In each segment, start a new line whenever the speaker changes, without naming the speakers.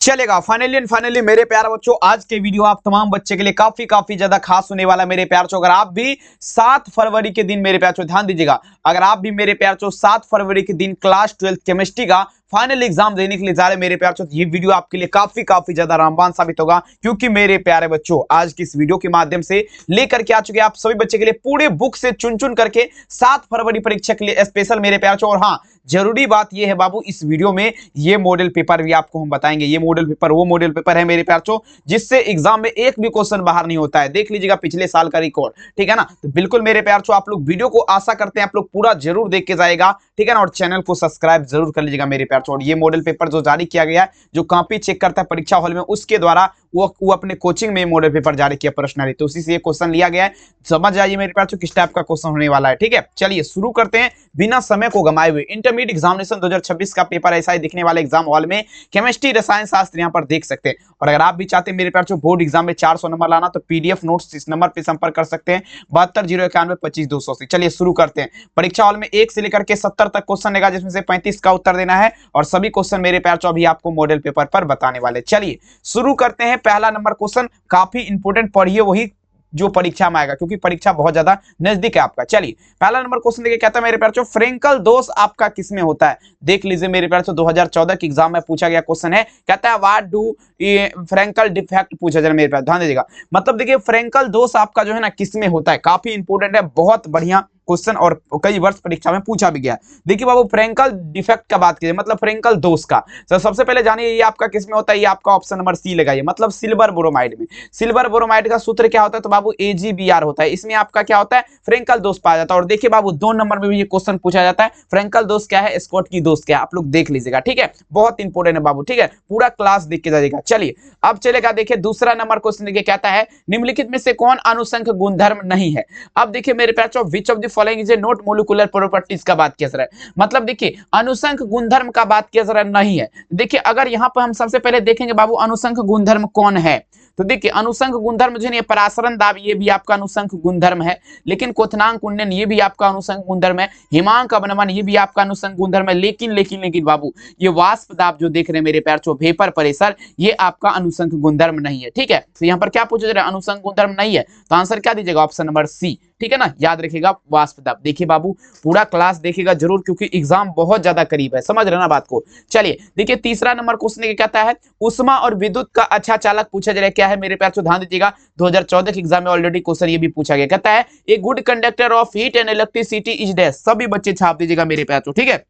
चलेगा। Finally and finally मेरे प्यारे बच्चों, आज के वीडियो आप तमाम बच्चे के लिए काफी ज्यादा खास होने वाला है मेरे प्यार चो। अगर आप भी 7 फरवरी के दिन मेरे प्यार चो ध्यान दीजिएगा, अगर आप भी मेरे प्यार चो 7 फरवरी के दिन क्लास 12 केमिस्ट्री का फाइनल एग्जाम देने के लिए जा रहे मेरे प्यार चो, ये वीडियो आपके लिए काफी ज्यादा रामबान साबित होगा। क्योंकि मेरे प्यारे बच्चों, आज की इस वीडियो के माध्यम से लेकर के आ चुके आप सभी बच्चे के लिए पूरे बुक से चुन करके 7 फरवरी परीक्षा के लिए स्पेशल मेरे प्यार चो। और हाँ, जरूरी बात यह है बाबू, इस वीडियो में ये मॉडल पेपर भी आपको हम बताएंगे। ये मॉडल पेपर वो मॉडल पेपर है मेरे प्यार चो, जिससे एग्जाम में एक भी क्वेश्चन बाहर नहीं होता है। देख लीजिएगा पिछले साल का रिकॉर्ड, ठीक है ना। तो बिल्कुल मेरे प्यार चो, आप लोग वीडियो को आशा करते हैं आप लोग पूरा जरूर देख के जाएगा, ठीक है ना। और चैनल को सब्सक्राइब जरूर कर लीजिएगा मेरे प्यार चो। और ये मॉडल पेपर जो जारी किया गया है, जो कॉपी चेक करता है परीक्षा हॉल में, उसके द्वारा वो अपने कोचिंग में मॉडल पेपर जारी किया पर्सनली, तो उसी से ये क्वेश्चन लिया गया है। समझ जाइए मेरे प्यार चो किस टाइप का क्वेश्चन होने वाला है, ठीक है। चलिए शुरू करते हैं बिना समय को गंवाए हुए। इंटरमीडिएट एग्जामिनेशन 2026 का पेपर ऐसा ही दिखने वाला एग्जाम हॉल में केमिस्ट्री रसायन शास्त्र यहाँ पर देख सकते हैं। और अगर आप भी चाहते हैं मेरे प्यार चो बोर्ड एग्जाम में 400 नंबर लाना, तो पीडीएफ नोट्स इस नंबर पर संपर्क कर सकते हैं 7201925280। चलिए शुरू करते हैं। परीक्षा हॉल में 1 से लेकर के 70 तक क्वेश्चन लेगा, जिसमें से 35 का उत्तर देना है। और सभी क्वेश्चन मेरे प्यार चो अभी आपको मॉडल पेपर पर बताने वाले। चलिए शुरू करते हैं। पहला नंबर क्वेश्चन काफी इंपोर्टेंट, पढ़िए वही जो परीक्षा में आएगा, क्योंकि परीक्षा बहुत ज्यादा नजदीक है आपका। चलिए पहला नंबर क्वेश्चन देखिए, कहता है मेरे प्यार चो फ्रेंकल दोष आपका किसमें होता है। देख लीजिए मेरे प्यार चो, 2014 के एग्जाम में पूछा गया क्वेश्चन है। कहता है व्हाट डू फ्रेंकल डिफेक्ट पूछा जाए मेरे प्यार, ध्यान दीजिएगा। मतलब देखिए फ्रेंकल दोष आपका जो है ना किसमें होता है, काफी इंपोर्टेंट है, बहुत बढ़िया क्वेश्चन और कई वर्ष परीक्षा में पूछा भी गया है। देखिए बाबू, फ्रेंकल डिफेक्ट का बात कीजिए, मतलब फ्रेंकल दोष का। तो सबसे पहले जानिए ये आपका किसमें होता है। ये आपका ऑप्शन नंबर सी लगाइए, मतलब सिल्वर ब्रोमाइड में। सिल्वर ब्रोमाइड का सूत्र क्या होता है, तो बाबू AgBr होता है। इसमें आपका क्या होता है, फ्रेंकल दोष पाया जाता है। और देखिए बाबू, 2 नंबर में भी ये क्वेश्चन पूछा जाता है, फ्रेंकल दोष क्या है, स्कॉटकी दोष क्या है, आप लोग देख लीजिएगा, ठीक है। बहुत इंपोर्टेंट है बाबू, ठीक है, पूरा क्लास देख के जाइएगा। चलिए अब चलेगा, देखिए दूसरा नंबर क्वेश्चन देखिए, कहता है निम्नलिखित में से कौन अनुसंख गुणधर्म नहीं है। अब देखिए मेरे प्यार चो, विच of the following is A not molecular properties का बात किया जा रहा है। मतलब देखिए अनुसंख गुणधर्म का बात किया जा रहा नहीं है। देखिए अगर यहां पर हम सबसे पहले देखेंगे बाबू, अनुसंख गुणधर्म कौन है, तो देखिए अनुसंख गुणधर्म जो है परासरण दाब, ये भी आपका अनुसंख गुणधर्म है। लेकिन क्वथनांक उन्नयन, ये भी आपका अनुसंख गुणधर्म है। हिमांक अवनमन, ये भी आपका अनुसंख गुणधर्म है। लेकिन बाबू, ये वाष्प दाब जो देख रहे हैं मेरे प्यार चो, वेपर प्रेशर, ये आपका अनुसंख गुणधर्म नहीं है, ठीक है। तो यहाँ पर क्या पूछा जा रहा है, अनुसंख गुणधर्म नहीं है, तो आंसर क्या दीजिएगा, ऑप्शन नंबर सी, ठीक है ना। याद रखिएगा वाष्प दाब। देखिए बाबू पूरा क्लास देखिएगा जरूर, क्योंकि एग्जाम बहुत ज्यादा करीब है, समझ रहे ना बात को। चलिए देखिए तीसरा नंबर क्वेश्चन कहता है उष्मा और विद्युत का अच्छा चालक पूछा जा रहा है, क्या है मेरे प्यार चो, ध्यान दीजिएगा। 2014 के एग्जाम में ऑलरेडी क्वेश्चन ये भी पूछा गया। कहता है a good conductor of heat and electricity is dash. सभी बच्चे छाप दीजिएगा मेरे प्यार चो, ठीक है।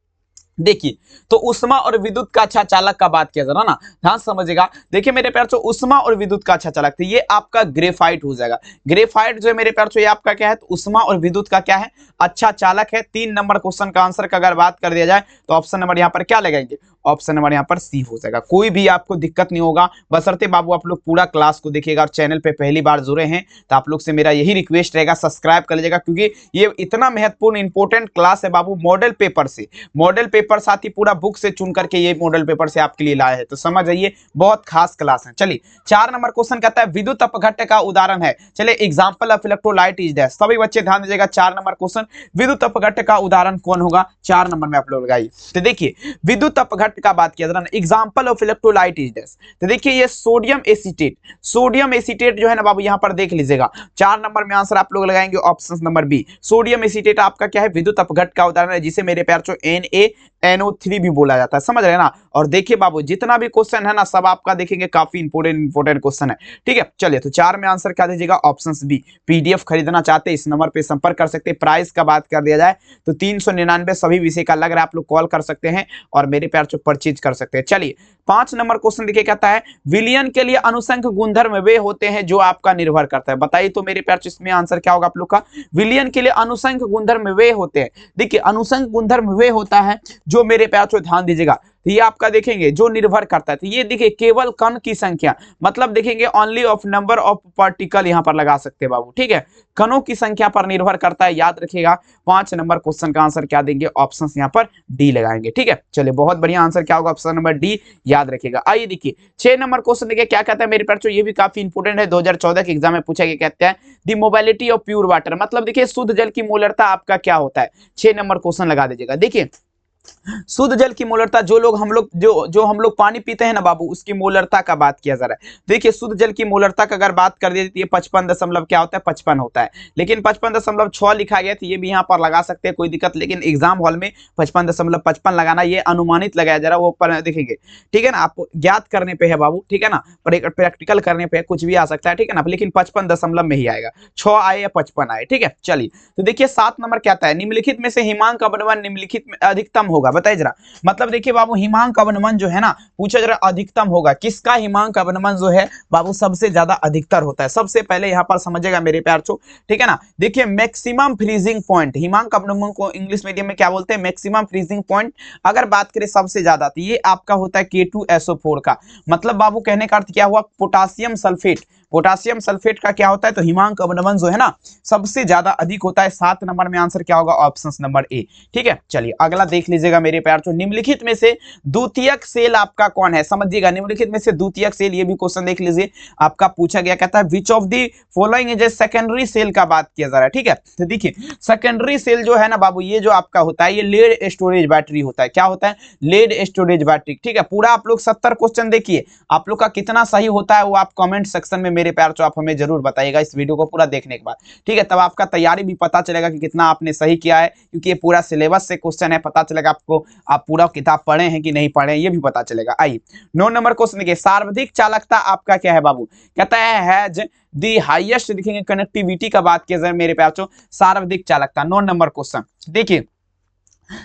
देखिए तो उष्मा और विद्युत का अच्छा चालक का बात किया जा रहा ना, ध्यान समझिएगा। देखिए मेरे प्यार चो, उष्मा और विद्युत का अच्छा चालक, तो ये आपका ग्रेफाइट हो जाएगा। ग्रेफाइट जो है मेरे प्यार चो, ये आपका क्या है, तो उष्मा और विद्युत का क्या है, अच्छा चालक है। 3 नंबर क्वेश्चन का आंसर का अगर बात कर दिया जाए, तो ऑप्शन नंबर यहाँ पर क्या लगाएंगे, ऑप्शन नंबर यहाँ पर सी हो जाएगा। कोई भी आपको दिक्कत नहीं होगा, बशर्ते बाबू आप लोग पूरा क्लास को देखिएगा। और चैनल पे पहली बार जुड़े हैं तो आप लोग से मेरा यही रिक्वेस्ट रहेगा, सब्सक्राइब कर लीजिएगा, क्योंकि ये इतना महत्वपूर्ण इंपॉर्टेंट क्लास है बाबू। मॉडल पेपर से, मॉडल पेपर साथ ही पूरा बुक से चुन करके ये मॉडल पेपर से आपके लिए लाए हैं, तो समझ आइए बहुत खास क्लास है। चलिए 4 नंबर क्वेश्चन कहता है विद्युत अपघट्ट का उदाहरण है। चलिए example of electrolyte is dash. सभी बच्चे ध्यान दीजिएगा, 4 नंबर क्वेश्चन, विद्युत अपघट्ट का उदाहरण कौन होगा, 4 नंबर में आप लोग लगाइए। तो देखिए विद्युत अपघट्ट का बात किया जा रहा है, example of electrolyte is dash. तो देखिए ये सोडियम एसीटेट, सोडियम एसीटेट जो है ना बाबू, यहां पर देख लीजिएगा 4 नंबर में आंसर आप लोग लगाएंगे option number B. Sodium acetate आपका क्या है, विद्युत अपघट्ट का उदाहरण है, जिसे मेरे प्यार चो NaNO3 भी बोला जाता है, समझ रहे हैं ना। और देखिए बाबू जितना भी क्वेश्चन है ना, सब आपका देखेंगे काफी इंपोर्टेंट क्वेश्चन है, ठीक है। चलिए तो 4 में आंसर क्या दीजिएगा, ऑप्शन बी। पीडीएफ खरीदना चाहते हैं इस नंबर पे संपर्क कर सकते हैं। प्राइस का बात कर दिया जाए तो 399 सभी विषय का लग रहा है, आप लोग कॉल कर सकते हैं और मेरे प्यार चो परचेज कर सकते हैं। चलिए 5 नंबर क्वेश्चन देखिए, कहता है विलयन के लिए अनुसंख गुणधर्म वे होते हैं जो आपका निर्भर करता है। बताइए तो मेरे प्यार चो इसमें आंसर क्या होगा आप लोग का, विलयन के लिए अनुसंख गुणधर्म वे होते हैं। देखिए अनुसंख गुणधर्म वे होता है जो मेरे प्यार चो, ध्यान दीजिएगा, तो ये आपका देखेंगे जो निर्भर करता है। तो ये देखिए केवल कण की संख्या, मतलब देखेंगे only of number of particle यहां पर लगा सकते हैं बाबू, ठीक है। कणों की संख्या पर निर्भर करता है, याद रखिएगा। 5 नंबर क्वेश्चन का आंसर क्या देंगे, ऑप्शन यहां पर डी लगाएंगे, ठीक है। चलिए बहुत बढ़िया आंसर क्या होगा, ऑप्शन नंबर डी, याद रखिएगा। आइए देखिए 6 नंबर क्वेश्चन देखिए क्या कहता है मेरे प्यार चो, ये भी काफी इंपोर्टेंट है, 2014 के एग्जाम में पूछा गया। कहते हैं the mobility of pure water, मतलब देखिए शुद्ध जल की मोलरता आपका क्या होता है। 6 नंबर क्वेश्चन लगा दीजिएगा। देखिए शुद्ध जल की मोलरता जो हम लोग पानी पीते हैं ना बाबू, उसकी मोलरता का बात किया जा रहा है। देखिए शुद्ध जल की मोलरता का अगर बात कर देती है 55 दशमलव क्या होता है 55 होता है, लेकिन 55.6 लिखा गया, तो ये भी यहाँ पर लगा सकते हैं कोई दिक्कत, लेकिन एग्जाम हॉल में 55.55 लगाना, ये अनुमानित लगाया जा रहा है, वो ऊपर देखेंगे, ठीक है ना, आप ज्ञात करने पे है बाबू, ठीक है ना, प्रैक्टिकल करने पे कुछ भी आ सकता है, ठीक है ना, लेकिन 55 दशमलव में ही आएगा, 6 आए या 55 आए, ठीक है। चलिए तो देखिए 7 नंबर क्या आता है, निम्नलिखित में से हिमांक अवनमन निम्नलिखित में अधिकतम होगा, बताइए जरा। मतलब देखिए बाबू हिमांक अवनमन जो है ना, पूछा जरा अधिकतम होगा किसका, हिमांक अवनमन जो है बाबू सबसे ज्यादा अधिकतर होता है। सबसे पहले यहां पर समझेगा मेरे प्यार चो, ठीक है ना, देखिए मैक्सिमम फ्रीजिंग पॉइंट, हिमांक अवनमन को इंग्लिश मीडियम में क्या बोलते हैं, मैक्सिमम फ्रीजिंग पॉइंट। अगर बात करें सबसे ज्यादा, तो ये आपका होता है K2SO4 का। मतलब बाबू कहने का अर्थ क्या हुआ, पोटासियम सल्फेट, पोटासियम सल्फेट का क्या होता है, तो हिमांक अवनमन जो है ना सबसे ज्यादा अधिक होता है। 7 नंबर में आंसर क्या होगा, ऑप्शन नंबर ए, ठीक है। चलिए अगला देख लीजिएगा मेरे प्यार चो, निम्नलिखित में से द्वितीयक सेल आपका कौन है, समझिएगा, निम्नलिखित में से द्वितीयक सेल, ये भी क्वेश्चन देख लीजिए, आपका पूछा गया, कहता है which of the following is a secondary cell का बात किया जा रहा है, ठीक है। तो देखिए सेकेंडरी सेल जो है ना बाबू, ये जो आपका होता है, ये लेड स्टोरेज बैटरी होता है। क्या होता है, लेड स्टोरेज बैटरी, ठीक है। पूरा आप लोग 70 क्वेश्चन देखिए, आप लोग का कितना सही होता है वो आप कमेंट सेक्शन में मेरे प्यार चो आप हमें जरूर बताइएगा इस वीडियो को पूरा देखने के बाद, ठीक है। तब आपका तैयारी भी पता चलेगा कि कितना आपने सही किया है, क्योंकि ये पूरा सिलेबस से क्वेश्चन है, पता चलेगा आपको आप पूरा किताब पढ़े हैं कि नहीं पढ़े, ये भी पता चलेगा। आइए 9 नंबर क्वेश्चन देखिए, सर्वाधिक चालकता आपका क्या है बाबू, कहता है हैज दी हाईएस्ट, लिखेंगे कनेक्टिविटी का बात किया जाए मेरे प्यार चो, सर्वाधिक चालकता। 9 नंबर क्वेश्चन देखिए,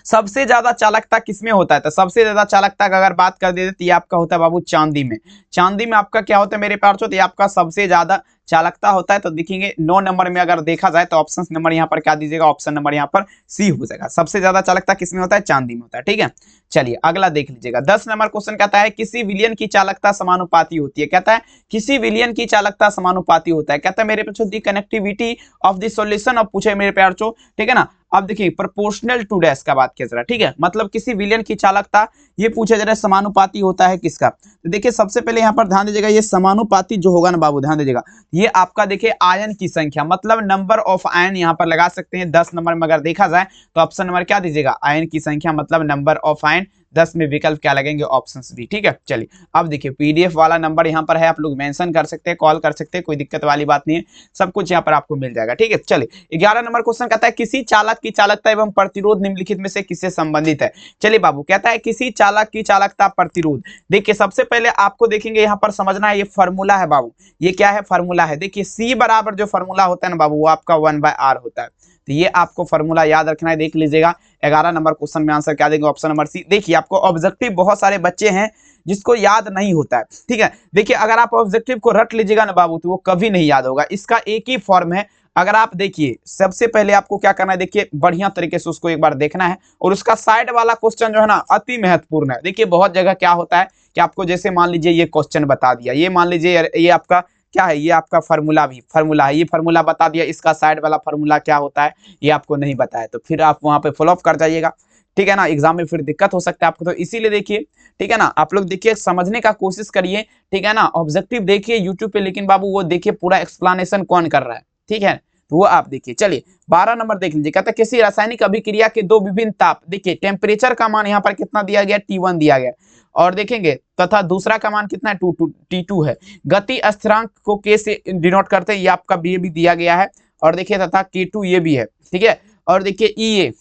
सबसे ज्यादा चालकता किसमें होता है, तो सबसे ज्यादा चालकता का अगर बात कर देते तो ये आपका होता है बाबू चांदी में। चांदी में आपका क्या होता है मेरे प्यार चो, तो ये आपका सबसे ज्यादा चालकता होता है। तो देखेंगे 9 नंबर में अगर देखा जाए तो ऑप्शन नंबर यहाँ पर क्या दीजिएगा, ऑप्शन नंबर यहाँ पर सी हो जाएगा। सबसे ज्यादा चालकता किसमें होता है, चांदी में होता है, ठीक है। चलिए अगला देख लीजिएगा, 10 नंबर क्वेश्चन कहता है किसी विलयन की चालकता समानुपाती होती है, कहता है किसी विलयन की चालकता समानुपाती होता है, कहता है मेरे प्यार the connectivity of the solution of, पूछे मेरे प्यार चो, ठीक है ना। अब देखिए प्रोपोर्शनल टू डैश का बात किया जा रहा है, ठीक है, मतलब किसी विलयन की चालकता ये पूछा जा रहा है समानुपाती होता है किसका। तो देखिए सबसे पहले यहाँ पर ध्यान दीजिएगा, ये समानुपाती जो होगा ना बाबू, ध्यान दीजिएगा, ये आपका देखिए आयन की संख्या, मतलब नंबर ऑफ आयन यहाँ पर लगा सकते हैं। 10 नंबर में अगर देखा जाए तो ऑप्शन नंबर क्या दीजिएगा, आयन की संख्या, मतलब नंबर ऑफ आयन। 10 में विकल्प क्या लगेंगे, ऑप्शन भी, ठीक है। चलिए अब देखिए पीडीएफ वाला नंबर यहाँ पर है, आप लोग मेंशन कर सकते हैं, कॉल कर सकते हैं, कोई दिक्कत वाली बात नहीं है, सब कुछ यहाँ पर आपको मिल जाएगा, ठीक है। चलिए 11 नंबर क्वेश्चन कहता है किसी चालक की चालकता एवं प्रतिरोध निम्नलिखित में से किससे संबंधित है। चलिए बाबू कहता है किसी चालक की चालकता प्रतिरोध, देखिए सबसे पहले आपको देखेंगे यहाँ पर समझना है, ये फॉर्मूला है बाबू, ये क्या है, फॉर्मूला है। देखिए सी बराबर जो फॉर्मूला होता है ना बाबू, वो आपका 1/r होता है। तो ये आपको फॉर्मूला याद रखना है, देख लीजिएगा। 11 नंबर क्वेश्चन में आंसर क्या देंगे, ऑप्शन नंबर सी। देखिए आपको ऑब्जेक्टिव बहुत सारे बच्चे हैं जिसको याद नहीं होता है, ठीक है। देखिए अगर आप ऑब्जेक्टिव को रट लीजिएगा ना बाबू, तो वो कभी नहीं याद होगा। इसका एक ही फॉर्म है, अगर आप देखिए सबसे पहले आपको क्या करना है, देखिए बढ़िया तरीके से उसको एक बार देखना है, और उसका साइड वाला क्वेश्चन जो है ना अति महत्वपूर्ण है। देखिए बहुत जगह क्या होता है कि आपको जैसे मान लीजिए ये क्वेश्चन बता दिया, ये मान लीजिए ये आपका क्या है, ये आपका फॉर्मूला भी फॉर्मूला है, ये फॉर्मूला बता दिया, इसका साइड वाला फॉर्मूला क्या होता है ये आपको नहीं बताया, तो फिर आप वहां पे फॉलोअप कर जाइएगा, ठीक है ना। एग्जाम में फिर दिक्कत हो सकता है आपको, तो इसीलिए देखिए, ठीक है ना, आप लोग देखिए समझने का कोशिश करिए, ठीक है ना। ऑब्जेक्टिव देखिए यूट्यूब पे, लेकिन बाबू वो देखिए पूरा एक्सप्लेनेशन कौन कर रहा है, ठीक है, तो वो आप देखिए। चलिए 12 नंबर देख लीजिए, कहता है किसी रासायनिक अभिक्रिया के दो विभिन्न ताप, देखिए टेम्परेचर का मान यहाँ पर कितना दिया गया, T1 दिया गया, और देखेंगे तथा दूसरा का मान कितना है, T2 है। गति स्थिरांक को K से डिनोट करते हैं, ये आपका ये भी दिया गया है, और देखिए तथा K2 ये भी है, ठीक है। और देखिए EA,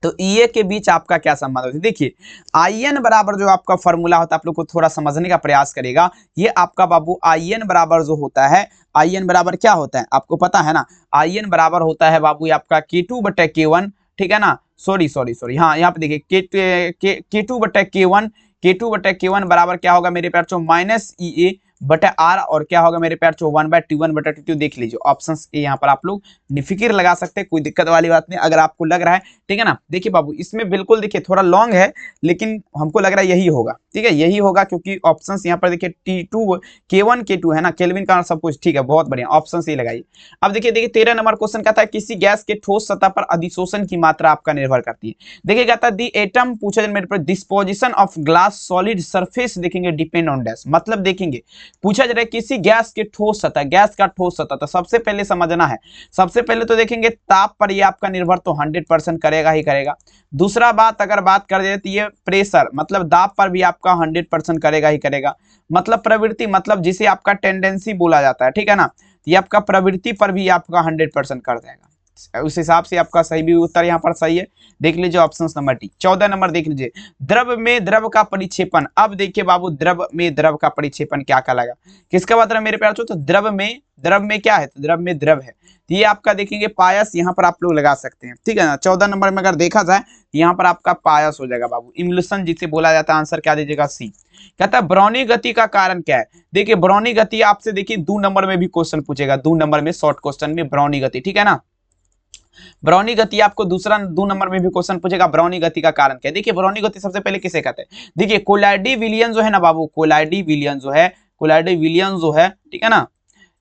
तो EA के बीच आपका क्या संबंध होता है, देखिए IN बराबर जो आपका फॉर्मूला होता है, आप लोग को थोड़ा समझने का प्रयास करेगा। ये आपका बाबू IN बराबर जो होता है, IN बराबर क्या होता है आपको पता है ना, IN बराबर होता है बाबू आपका K2/K1, ठीक है ना। सॉरी हाँ, यहाँ पे देखिए K2/K1 बराबर क्या होगा मेरे प्यार चो, -EA/R, और क्या होगा मेरे प्यार चो 1/T1/T2, देख लीजिए ऑप्शन ए यहाँ पर आप लोग निफिकिर लगा सकते हैं, कोई दिक्कत वाली बात नहीं अगर आपको लग रहा है, ठीक है ना। देखिए बाबू इसमें बिल्कुल देखिए थोड़ा लॉन्ग है, लेकिन हमको लग रहा है यही होगा, ठीक है, यही होगा, क्योंकि ऑप्शन यहाँ पर देखिए T2 K1 K2 है ना, केल्विन का सब कुछ, ठीक है, बहुत बढ़िया, ऑप्शन से लगाइए। अब देखिए 13 नंबर क्वेश्चन कहता है किसी गैस के ठोस सतह पर अधिशोषण की मात्रा आपका निर्भर करती है। देखिए कहता है दी एटम, पूछा जाए मेरे पर disposition of glass solid surface, देखेंगे डिपेंड ऑन डैश, मतलब देखेंगे पूछा जा रहा है किसी गैस के ठोस सतह, गैस का ठोस सतह, तो सबसे पहले समझना है, सबसे पहले तो देखेंगे ताप पर ये आपका निर्भर तो 100% करेगा ही करेगा। दूसरा बात अगर बात कर दे तो ये प्रेशर मतलब दाब पर भी आपका 100% करेगा ही करेगा। मतलब प्रवृत्ति मतलब जिसे आपका टेंडेंसी बोला जाता है, ठीक है ना, ये आपका प्रवृत्ति पर भी आपका 100% कर देगा। उस हिसाब से आपका सही भी उत्तर यहाँ पर सही है। देख लीजिए ऑप्शन नंबर डी। 14 नंबर देख लीजिए, द्रव में द्रव का परिक्षेपण। अब देखिए बाबू, द्रव में द्रव का परिक्षेपण क्या कहलाएगा, किसका बात है मेरे प्यार, तो द्रव में क्या है, तो द्रव में द्रव है, तो ये आपका देखेंगे पायस, यहाँ पर आप लोग लगा सकते हैं, ठीक है ना। 14 नंबर में अगर देखा जाए यहाँ पर आपका पायस हो जाएगा बाबू, इम्यूलेशन जिसे बोला जाता है। आंसर क्या दीजिएगा, सी। कहता है ब्राउनी गति का कारण क्या है। देखिए ब्राउनी गति आपसे देखिए 2 नंबर में भी क्वेश्चन पूछेगा, 2 नंबर में शॉर्ट क्वेश्चन में ब्राउनी गति, ठीक है ना। ब्राउनी गति आपको दूसरा 2 नंबर में भी क्वेश्चन पूछेगा, ब्राउनी गति का कारण क्या है। देखिए ब्राउनी गति सबसे पहले किसे कहते हैं, देखिए कोलाइडी विलियन जो है ना बाबू, कोलाइडी विलियन जो है, ठीक है ना,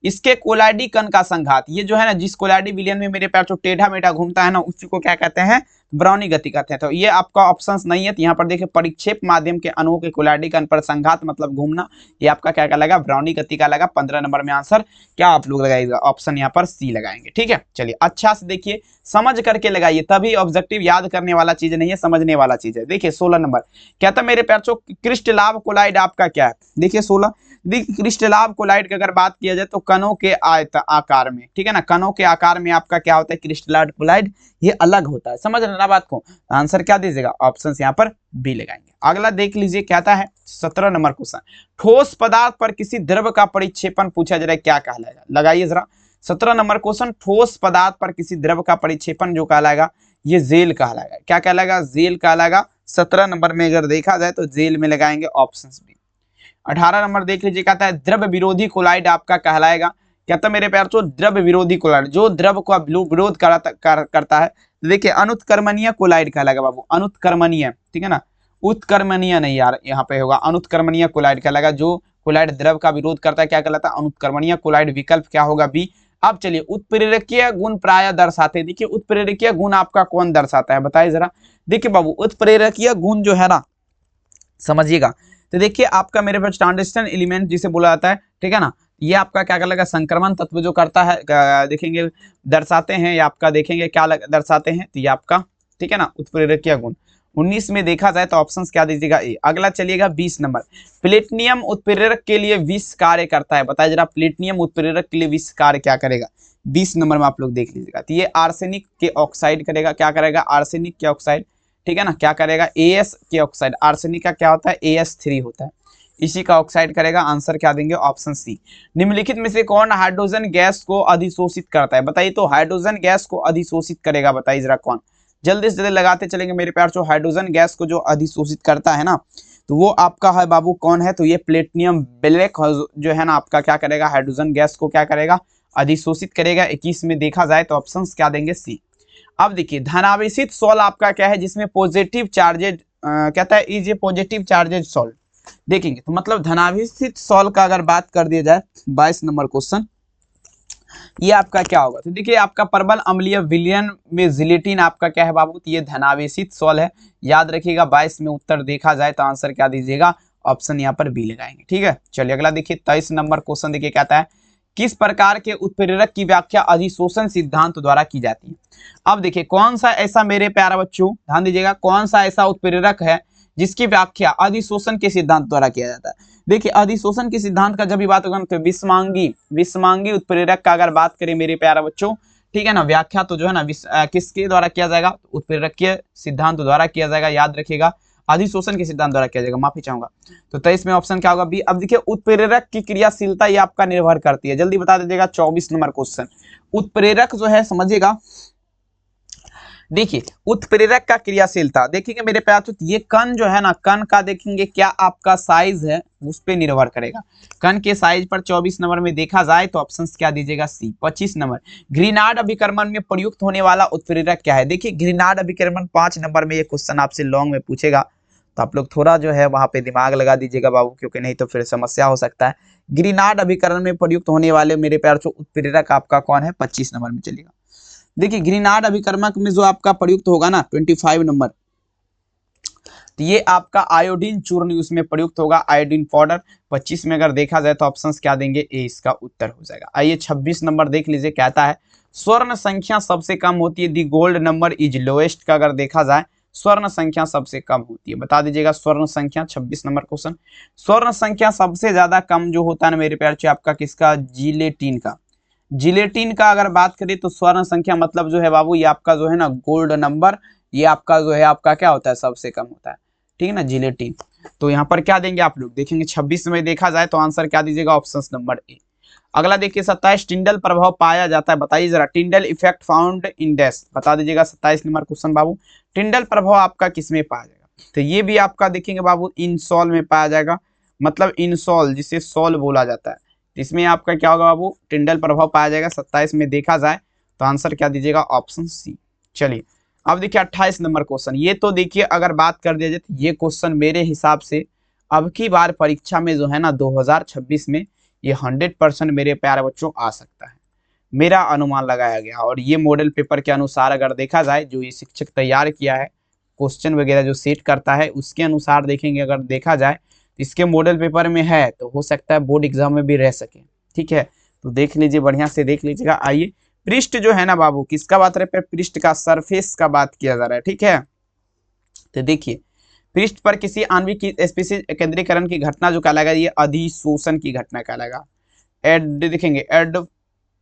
इसके कोलाइडी कण का संघात, ये जो है ना, जिस कोलाइडी विलियन में मेरे पैर जो टेढ़ा मेढ़ा घूमता है ना, उसी को क्या कहते हैं, ब्राउनी गति कहते हैं। तो ये आपका ऑप्शंस नहीं है, तो यहाँ पर देखिए परिक्षेप माध्यम के अणुओं के कोलाइडी कण पर संघात मतलब घूमना, ये आपका क्या कहलाएगा, ब्राउनी गति का लगा। 15 नंबर में आंसर क्या आप लोग लगाइएगा, ऑप्शन यहाँ पर सी लगाएंगे, ठीक है। चलिए अच्छा से देखिए, समझ करके लगाइए, तभी ऑब्जेक्टिव याद करने वाला चीज नहीं है, समझने वाला चीज है। देखिए 16 नंबर कहता मेरे पैर क्रिस्टलाव कोलाइड आपका क्या है। देखिए 16, देखिए क्रिस्टलाव कोलाइड की अगर बात किया जाए तो कणों के आकार में, ठीक है ना, कणों के आकार में आपका क्या होता है, क्रिस्टलाव कोलाइड ये अलग होता है। समझ रहे ना बात को, आंसर क्या दीजिएगा, ऑप्शन यहाँ पर बी लगाएंगे। अगला देख लीजिए कहता है 17 नंबर क्वेश्चन, ठोस पदार्थ पर किसी द्रव का परिक्षेपण पूछा जा रहा है, क्या कहलाएगा, लगाइए जरा। 17 नंबर क्वेश्चन, ठोस पदार्थ पर किसी द्रव का परिक्षेपण जो कहलाएगा ये जेल कहलाएगा। क्या कहलाएगा, जेल कहलाएगा। 17 नंबर में अगर देखा जाए तो जेल में लगाएंगे ऑप्शन बी। 18 नंबर देख लीजिए कहता है द्रव विरोधी कोलाइड आपका कहलाएगा। कहता मेरे प्यार तो द्रव विरोधी कोलाइड, जो द्रव का विरोध करता है, देखिए अनुत्क्रमणीय कोलाइड कहलाएगा बाबू, अनुत्क्रमणीय, ठीक है ना, उत्क्रमणीय नहीं यार, यहाँ पे होगा अनुत्क्रमणीय कोलाइड कहलाएगा। जो कोलाइड द्रव का विरोध करता है क्या कहलाता है, अनुत्क्रमणीय कोलाइड। विकल्प क्या होगा, बी। अब चलिए उत्प्रेरकीय गुण प्राय दर्शाते हैं। देखिए उत्प्रेरकीय गुण आपका कौन दर्शाता है, बताइए जरा। देखिए बाबू उत्प्रेरकीय गुण जो है ना, समझिएगा, तो देखिए आपका मेरे पास ट्रांजिशन एलिमेंट जिसे बोला जाता है, ठीक है ना, ये आपका क्या कहलाएगा, संक्रमण तत्व जो करता है, देखेंगे दर्शाते हैं, ये आपका देखेंगे क्या दर्शाते हैं, तो ये आपका, ठीक है ना, उत्प्रेरकीय गुण। 19 में देखा जाए तो ऑप्शंस क्या दीजिएगा, ए। अगला चलिएगा 20 नंबर, प्लेटिनियम उत्प्रेरक के लिए विष कार्य करता है। बताइए जरा, प्लेटिनियम उत्प्रेरक के लिए विष कार्य क्या करेगा, 20 नंबर में आप लोग देख लीजिएगा। तो ये आर्सेनिक के ऑक्साइड करेगा, क्या करेगा, आर्सेनिक के ऑक्साइड, ठीक है ना, क्या करेगा, एएस के ऑक्साइड। आर्सेनिक का क्या होता है, AS3 होता है, इसी का ऑक्साइड करेगा। आंसर क्या देंगे, ऑप्शन सी। निम्नलिखित में से कौन हाइड्रोजन गैस को अधिशोषित करता है, बताइए। तो हाइड्रोजन गैस को अधिशोषित करेगा, बताइए जरा कौन, जल्दी से जल्दी लगाते चलेंगे मेरे प्यार। जो हाइड्रोजन गैस को जो अधिशोषित करता है ना, तो वो आपका है बाबू कौन है, तो ये प्लेटिनियम ब्लैक जो है ना आपका क्या करेगा, हाइड्रोजन गैस को क्या करेगा, अधिशोषित करेगा। 21 में देखा जाए तो ऑप्शन क्या देंगे, सी। अब देखिए धनावेशित सॉल्ट आपका क्या है, जिसमें पॉजिटिव चार्जेज कहता है is a positive charges salt. देखेंगे तो मतलब धनावेशित सॉल्ट का अगर बात कर दिया जाए, 22 नंबर क्वेश्चन, ये आपका क्या होगा, तो देखिए आपका प्रबल अम्लीय विलयन में जिलेटिन आपका क्या है बाबू, तो ये धनावेशित सॉल्ट है, याद रखिएगा। 22 में उत्तर देखा जाए तो आंसर क्या दीजिएगा, ऑप्शन यहाँ पर बी लगाएंगे, ठीक है। चलिए अगला देखिए 23 नंबर क्वेश्चन देखिए कहता है किस प्रकार के उत्प्रेरक की व्याख्या अधिशोषण सिद्धांत द्वारा की जाती है। अब देखिए कौन सा ऐसा मेरे प्यारे बच्चों ध्यान दीजिएगा, कौन सा ऐसा उत्प्रेरक है जिसकी व्याख्या अधिशोषण के सिद्धांत द्वारा किया जाता है। देखिए अधिशोषण के सिद्धांत का जब भी बात होगा तो विषमांगी उत्प्रेरक का अगर बात करें मेरे प्यारे बच्चों, ठीक है ना, व्याख्या तो जो है ना किसके द्वारा किया जाएगा, उत्प्रेरक के सिद्धांत द्वारा किया जाएगा, याद रखिएगा, अधिशोषण के सिद्धांत द्वारा किया जाएगा, माफी चाहूंगा। तो 23 में ऑप्शन क्या होगा, बी। अब देखिए उत्प्रेरक की क्रियाशीलता ये आपका निर्भर करती है, जल्दी बता दीजिएगा। 24 नंबर क्वेश्चन, उत्प्रेरक जो है समझिएगा, देखिए उत्प्रेरक का क्रियाशीलता देखेंगे मेरे प्यार, तो ये कण जो है ना, कण का देखेंगे क्या आपका साइज है, उस पर निर्भर करेगा, कण के साइज पर। 24 नंबर में देखा जाए तो ऑप्शन क्या दीजिएगा, सी। 25 नंबर ग्रीनार्ड अभिकर्मण में प्रयुक्त होने वाला उत्प्रेरक क्या है। देखिए ग्रीनार्ड अभिकर्मण 5 नंबर में ये क्वेश्चन आपसे लॉन्ग में पूछेगा, तो आप लोग थोड़ा जो है वहां पे दिमाग लगा दीजिएगा बाबू, क्योंकि नहीं तो फिर समस्या हो सकता है। ग्रीनार्ड अभिकर्मण में प्रयुक्त होने वाले मेरे प्यार जो उत्प्रेरक आपका कौन है, 25 नंबर में चलेगा। देखिए ग्रीनार्ड अभिकर्मक में जो आपका प्रयुक्त होगा ना 25 नंबर, तो ये आपका आयोडीन चूर्ण उसमें प्रयुक्त होगा, आयोडीन पाउडर। 25 में अगर देखा जाए तो ऑप्शंस क्या देंगे, ए इसका उत्तर हो जाएगा। आइए 26 नंबर देख लीजिए, कहता है स्वर्ण संख्या सबसे कम होती है, दी गोल्ड नंबर इज लोएस्ट का अगर देखा जाए स्वर्ण संख्या सबसे कम होती है, बता दीजिएगा स्वर्ण संख्या। 26 नंबर क्वेश्चन, स्वर्ण संख्या सबसे ज्यादा कम जो होता है ना मेरे प्यार, आपका किसका, जिलेटिन का। जिलेटिन का अगर बात करें तो स्वर्ण संख्या मतलब जो है बाबू ये आपका जो है ना गोल्ड नंबर, ये आपका जो है आपका क्या होता है, सबसे कम होता है, ठीक है ना, जिलेटिन। तो यहाँ पर क्या देंगे आप लोग देखेंगे 26 में देखा जाए तो आंसर क्या दीजिएगा, ऑप्शन नंबर ए। अगला देखिए 27, टिंडल प्रभाव पाया जाता है, बताइए जरा, Tyndall effect found in dash, बता दीजिएगा 27 नंबर क्वेश्चन बाबू, टिंडल प्रभाव आपका किसमें पाया जाएगा। तो ये भी आपका देखेंगे बाबू इनसॉल में पाया जाएगा, मतलब इनसॉल जिसे सॉल बोला जाता है, इसमें आपका क्या होगा बाबू, टिंडल प्रभाव पाया जाएगा। 27 में देखा जाए तो आंसर क्या दीजिएगा, ऑप्शन सी। चलिए अब देखिए 28 नंबर क्वेश्चन, ये तो देखिए अगर बात कर दिया जाए तो ये क्वेश्चन मेरे हिसाब से अब की बार परीक्षा में जो है ना 2026 में ये 100% मेरे प्यारे बच्चों आ सकता है, मेरा अनुमान लगाया गया। और ये मॉडल पेपर के अनुसार अगर देखा जाए जो ये शिक्षक तैयार किया है, क्वेश्चन वगैरह जो सेट करता है उसके अनुसार देखेंगे अगर देखा जाए इसके मॉडल पेपर में है तो हो सकता है बोर्ड एग्जाम में भी रह सके, ठीक है। तो देख लीजिए, बढ़िया से देख लीजिएगा। आइए पृष्ठ जो है ना बाबू किसका बात रहे, पृष्ठ का सरफेस का बात किया जा रहा है, ठीक है। तो देखिए पृष्ठ पर किसी आणविक की स्पीशीज केंद्रीकरण की घटना जो कहलाएगा ये अधिशोषण की घटना कहलाएगा। एड देखेंगे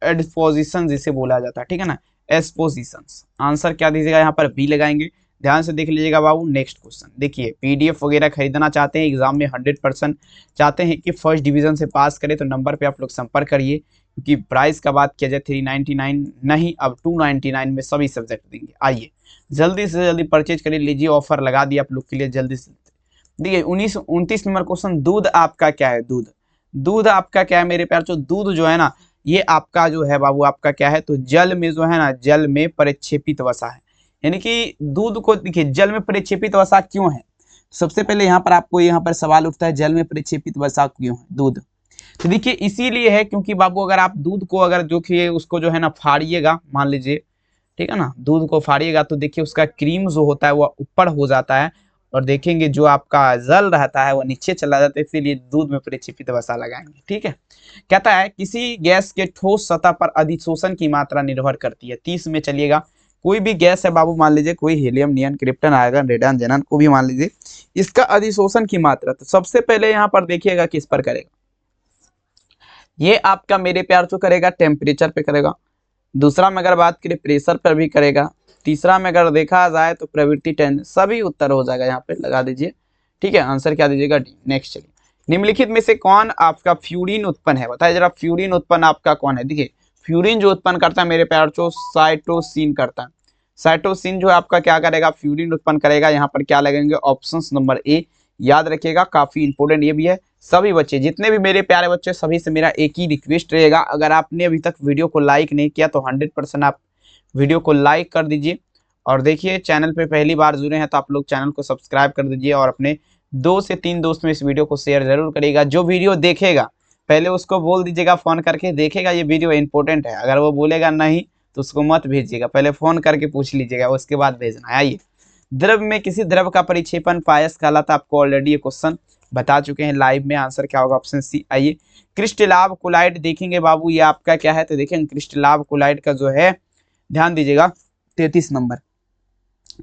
एडपोजिशन जिसे बोला जाता है, ठीक है ना, एस्पोजिशन। आंसर क्या दीजिएगा, यहाँ पर बी लगाएंगे। ध्यान से देख लीजिएगा बाबू। नेक्स्ट क्वेश्चन देखिए, पीडीएफ वगैरह खरीदना चाहते हैं एग्जाम में 100% चाहते हैं कि फर्स्ट डिवीजन से पास करें तो नंबर पे आप लोग संपर्क करिए, क्योंकि प्राइस का बात किया जाए 399 नहीं अब 299 में सभी सब्जेक्ट देंगे। आइए जल्दी से जल्दी परचेज कर लीजिए, ऑफर लगा दिया आप लोग के लिए जल्दी से। देखिए 29 नंबर क्वेश्चन, दूध आपका क्या है, दूध आपका क्या है मेरे प्यार, जो दूध जो है ना ये आपका जो है बाबू आपका क्या है, तो जल में जो है ना जल में परिक्षेपित वसा है, यानी कि दूध को देखिए जल में परिक्षेपित वसा क्यों है। सबसे पहले यहाँ पर आपको यहाँ पर सवाल उठता है जल में परिक्षेपित वसा क्यों है दूध। तो देखिए इसीलिए है क्योंकि बाबू अगर आप दूध को अगर जो कि उसको जो है ना फाड़िएगा, मान लीजिए ठीक है ना, दूध को फाड़िएगा तो देखिए उसका क्रीम जो होता है वो ऊपर हो जाता है और देखेंगे जो आपका जल रहता है वो नीचे चला जाता है, इसीलिए दूध में परिक्षेपित वसा लगाएंगे, ठीक है। कहता है किसी गैस के ठोस सतह पर अधिशोषण की मात्रा निर्भर करती है। 30 में चलिएगा, कोई भी गैस है बाबू, मान लीजिए कोई हीलियम, नियन, क्रिप्टन, आर्गन, रेडन, जेनन को भी मान लीजिए, इसका अधिशोषण की मात्रा तो सबसे पहले यहाँ पर देखिएगा किस पर करेगा, ये आपका मेरे प्यार जो करेगा टेम्परेचर पे करेगा। दूसरा में अगर बात करें प्रेशर पर भी करेगा। तीसरा में अगर देखा जाए तो प्रवृत्ति टेंशन, सभी उत्तर हो जाएगा, यहाँ पे लगा दीजिए, ठीक है। आंसर क्या दीजिएगा, डी। नेक्स्ट चलिए, निम्नलिखित में से कौन आपका फ्यूरिन उत्पन्न है, बताइए जरा फ्यूरिन उत्पन्न आपका कौन है। देखिए फ्यूरिन जो उत्पन्न करता है मेरे प्यार जो साइटोसिन करता है, साइटोसिन जो आपका क्या करेगा, फ्यूरिन उत्पन्न करेगा। यहाँ पर क्या लगेंगे, ऑप्शन नंबर ए। याद रखिएगा काफी इंपॉर्टेंट ये भी है। सभी बच्चे जितने भी मेरे प्यारे बच्चे सभी से मेरा एक ही रिक्वेस्ट रहेगा, अगर आपने अभी तक वीडियो को लाइक नहीं किया तो 100% आप वीडियो को लाइक कर दीजिए। और देखिए चैनल पे पहली बार जुड़े हैं तो आप लोग चैनल को सब्सक्राइब कर दीजिए और अपने 2 से 3 दोस्त में इस वीडियो को शेयर जरूर करिएगा। जो वीडियो देखेगा पहले उसको बोल दीजिएगा फोन करके, देखेगा ये वीडियो इंपॉर्टेंट है, अगर वो बोलेगा नहीं तो उसको मत भेजिएगा, पहले फोन करके पूछ लीजिएगा उसके बाद भेजना है। आइए द्रव में किसी द्रव का परिक्षेपण पायस कहलाता, आपको ऑलरेडी ये क्वेश्चन बता चुके हैं लाइव में। आंसर क्या होगा, ऑप्शन सी। आइए क्रिस्टलाव कोलाइड देखेंगे बाबू, ये आपका क्या है, तो देखेंगे क्रिस्टलाव कोलाइड का जो है ध्यान दीजिएगा 33 नंबर।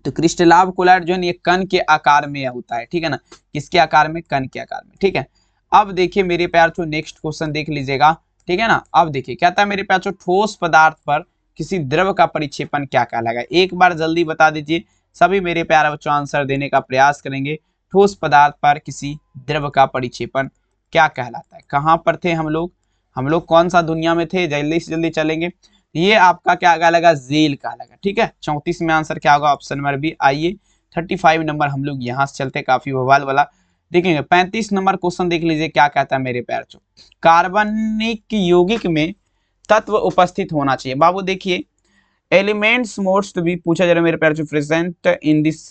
तो क्रिस्टलाव कोलाइड जो है ये कण के आकार में होता है, ठीक है ना, किसके आकार में, कण के आकार में, ठीक है। अब देखिए मेरे प्यार जो नेक्स्ट क्वेश्चन देख लीजिएगा, ठीक है ना। अब देखिए कहता है मेरे प्यार जो ठोस पदार्थ पर किसी द्रव का परिक्षेपण क्या कहलाएगा, एक बार जल्दी बता दीजिए, सभी मेरे प्यारे बच्चों आंसर देने का प्रयास करेंगे। ठोस पदार्थ पर किसी द्रव का परिक्षेपण क्या कहलाता है, कहाँ पर थे हम लोग कौन सा दुनिया में थे, जल्दी से जल्दी चलेंगे। ये आपका क्या कहलाएगा, जेल कहलाएगा, ठीक है। 34 में आंसर क्या होगा, ऑप्शन नंबर बी। आइए 35 नंबर हम लोग यहाँ से चलते, काफी बवाल वाला देखेंगे। 35 नंबर क्वेश्चन देख लीजिए क्या कहता है मेरे प्यार चो, कार्बनिक यौगिक में तत्व उपस्थित होना चाहिए। बाबू देखिए एलिमेंट्स मोस्ट भी पूछा जा रहा है मेरे प्यार चो, present in this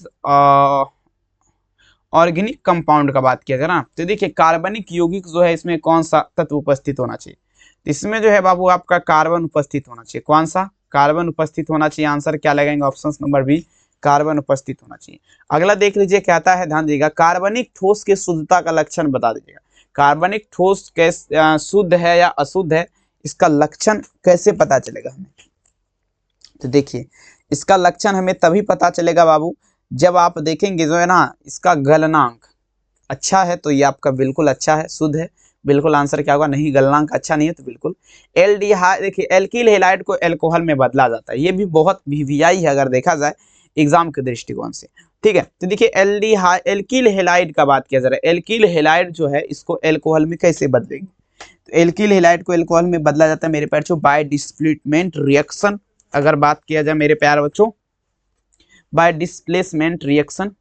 organic compound का बात किया जाए ना, तो देखिए कार्बनिक यौगिक जो है इसमें कौन सा तत्व उपस्थित होना चाहिए, इसमें जो है बाबू आपका कार्बन उपस्थित होना चाहिए। कौन सा, कार्बन उपस्थित होना चाहिए। आंसर क्या लगाएंगे, ऑप्शन नंबर बी कार्बन उपस्थित होना चाहिए। अगला देख लीजिए, कहता है, ध्यान दीजिएगा, कार्बनिक ठोस की शुद्धता का लक्षण बता दीजिएगा। कार्बनिक ठोस कैसे शुद्ध है या अशुद्ध है, इसका लक्षण कैसे पता चलेगा हमें? तो देखिए, इसका लक्षण हमें तभी पता चलेगा बाबू, जब आप देखेंगे जो है ना, इसका गलनांक अच्छा है तो ये आपका बिल्कुल अच्छा है, शुद्ध है। बिल्कुल आंसर क्या होगा? नहीं, गलनांक अच्छा नहीं है तो बिल्कुल। एल्डिहाइड, देखिए एल्किल हैलाइड को एल्कोहल में बदला जाता है, ये भी बहुत वीवीआई है अगर देखा जाए एग्जाम के दृष्टिकोण से, ठीक है। तो देखिए एल्किल हैलाइड का बात किया जा रहा है, एल्किल हैलाइड जो है इसको एल्कोहल में कैसे बदलेंगे? तो एल्किल हैलाइड को एल्कोहल में बदला जाता है मेरे प्यारे बच्चों बाय डिस्प्लेसमेंट रिएक्शन। अगर बात किया जाए मेरे प्यारे बच्चों बाय डिस्प्लेसमेंट रिएक्शन,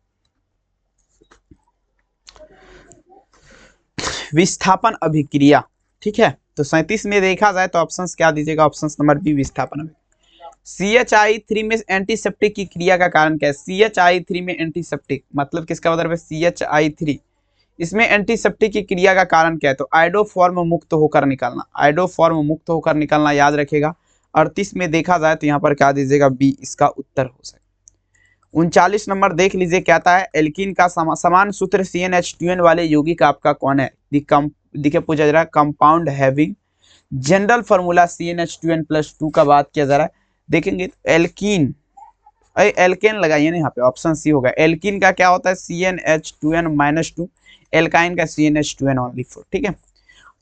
विस्थापन अभिक्रिया, ठीक है। तो 37 में देखा जाए तो ऑप्शंस क्या दीजिएगा? ऑप्शन नंबर बी, विस्थापन अभिक्रिया। CHI3 में एंटीसेप्टिक की क्रिया का कारण क्या है? CHI3 में एंटीसेप्टिक मतलब किसका मतलब है? CHI3, इसमें एंटीसेप्टिक की क्रिया का कारण क्या है? तो आइडोफॉर्म मुक्त होकर निकलना, आइडोफॉर्म मुक्त होकर निकलना, याद रखेगा। 38 में देखा जाए तो यहाँ पर क्या दीजिएगा? बी इसका उत्तर हो सके। 39 नंबर देख लीजिए, कहता है एल्कीन का समान सूत्र CnH2n वाले यौगिक आपका कौन है? देखिए पूछा जा रहा है compound having general formula CnH2n+2 का बात किया जा रहा है। देखेंगे एल्कीन, एल्केन लगाइए ना यहाँ पे, ऑप्शन सी होगा। एल्कीन का क्या होता है? CnH2n-2, एल्काइन का CnH2n ओनली 4, ठीक है।